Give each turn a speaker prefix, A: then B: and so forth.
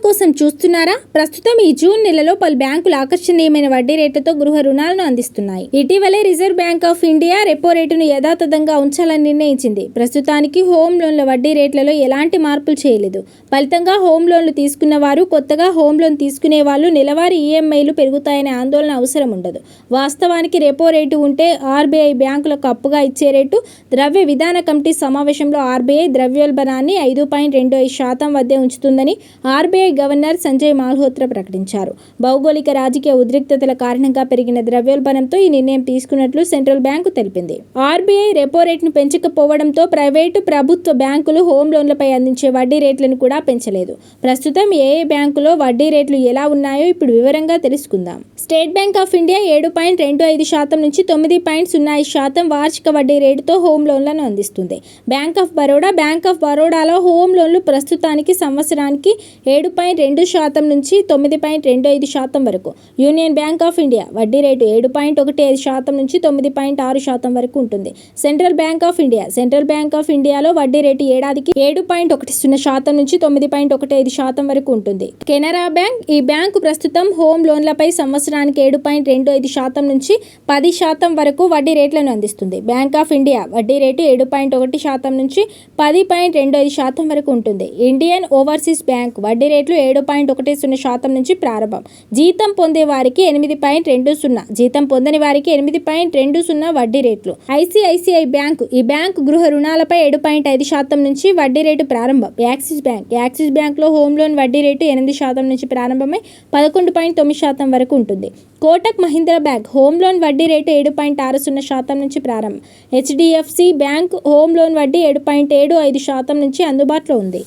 A: కోసం చూస్తున్నారా? ప్రస్తుతం ఈ జూన్ నెలలో పలు బ్యాంకులు ఆకర్షణీయమైన వడ్డీ రేట్లతో గృహ రుణాలను అందిస్తున్నాయి. ఇటీవలే reserve bank of India repo రేటును యథాతథంగా ఉంచాలని నిర్ణయించింది. ప్రస్తుతానికి హోమ్ లోన్ల వడ్డీ రేట్లలో ఎలాంటి మార్పులు చేయలేదు. ఫలితంగా హోమ్ లోన్లు తీసుకున్న వారు, కొత్తగా హోమ్ లోన్ తీసుకునే వాళ్ళు నెలవారీ ఈఎంఐలు పెరుగుతాయనే ఆందోళన అవసరం ఉండదు. వాస్తవానికి రెపో రేటు ఉంటే ఆర్బీఐ బ్యాంకులకు అప్పుగా ఇచ్చే రేటు ద్రవ్య విధాన కమిటీ సమావేశంలో ఆర్బీఐ ద్రవ్యోల్బణాన్ని 5.25% వద్దే ఉంచుతుందని ఆర్బీఐ గవర్నర్ సంజయ్ మల్హోత్రా ప్రకటించారు. భౌగోళిక రాజకీయ ఉద్రిక్తతల కారణంగా పెరిగిన ద్రవ్యోల్బణంతో ఈ నిర్ణయం తీసుకున్నట్లు సెంట్రల్ బ్యాంకు తెలిపింది. ఆర్బీఐ రెపో రేటును పెంచకపోవడంతో ప్రైవేటు, ప్రభుత్వ బ్యాంకులు హోమ్ లోన్లపై అందించే వడ్డీ రేట్లను కూడా పెంచలేదు. ప్రస్తుతం ఏ బ్యాంకులో వడ్డీ రేట్లు ఎలా ఉన్నాయో ఇప్పుడు వివరంగా తెలుసుకుందాం. స్టేట్ బ్యాంక్ ఆఫ్ ఇండియా 7.25% నుంచి 9.05% వార్షిక వడ్డీ రేటుతో హోమ్ లోన్లను అందిస్తుంది. బ్యాంక్ ఆఫ్ బరోడాలో హోమ్ లోన్లు ప్రస్తుతానికి సంవత్సరానికి 7.2% నుంచి 9.25% వరకు. యూనియన్ బ్యాంక్ ఆఫ్ ఇండియా వడ్డీ రేటు 7.15% నుంచి 9.6% వరకు ఉంటుంది. సెంట్రల్ బ్యాంక్ ఆఫ్ ఇండియాలో వడ్డీ రేటు ఏడాదికి 7.10% నుంచి 9.15% వరకు ఉంటుంది. కెనరా బ్యాంక్, ఈ బ్యాంకు ప్రస్తుతం హోమ్ లోన్లపై సంవత్సరానికి 7.25% నుంచి 10% వరకు వడ్డీ రేట్లను అందిస్తుంది. బ్యాంక్ ఆఫ్ ఇండియా వడ్డీ రేటు 7.1% నుంచి 10.25% వరకు ఉంటుంది. ఇండియన్ ఓవర్సీస్ బ్యాంక్ వడ్డీ రేట్లు 7.10% నుంచి ప్రారంభం. జీతం పొందే వారికి 8.20, జీతం పొందని వారికి 8.20 వడ్డీ రేట్లు. ఐసిఐసిఐ బ్యాంకు, ఈ బ్యాంకు గృహ రుణాలపై 7.5% నుంచి వడ్డీ రేటు ప్రారంభం. యాక్సిస్ బ్యాంక్లో హోమ్ లోన్ వడ్డీ రేటు 8% నుంచి ప్రారంభమై 11.9% వరకు ఉంటుంది. Kotak Mahindra bank home loan వడ్డీ రేటు 7.60% నుంచి ప్రారంభం. హెచ్డిఎఫ్సి బ్యాంక్ హోమ్ లోన్ వడ్డీ 7.75% నుంచి అందుబాటులో ఉంది.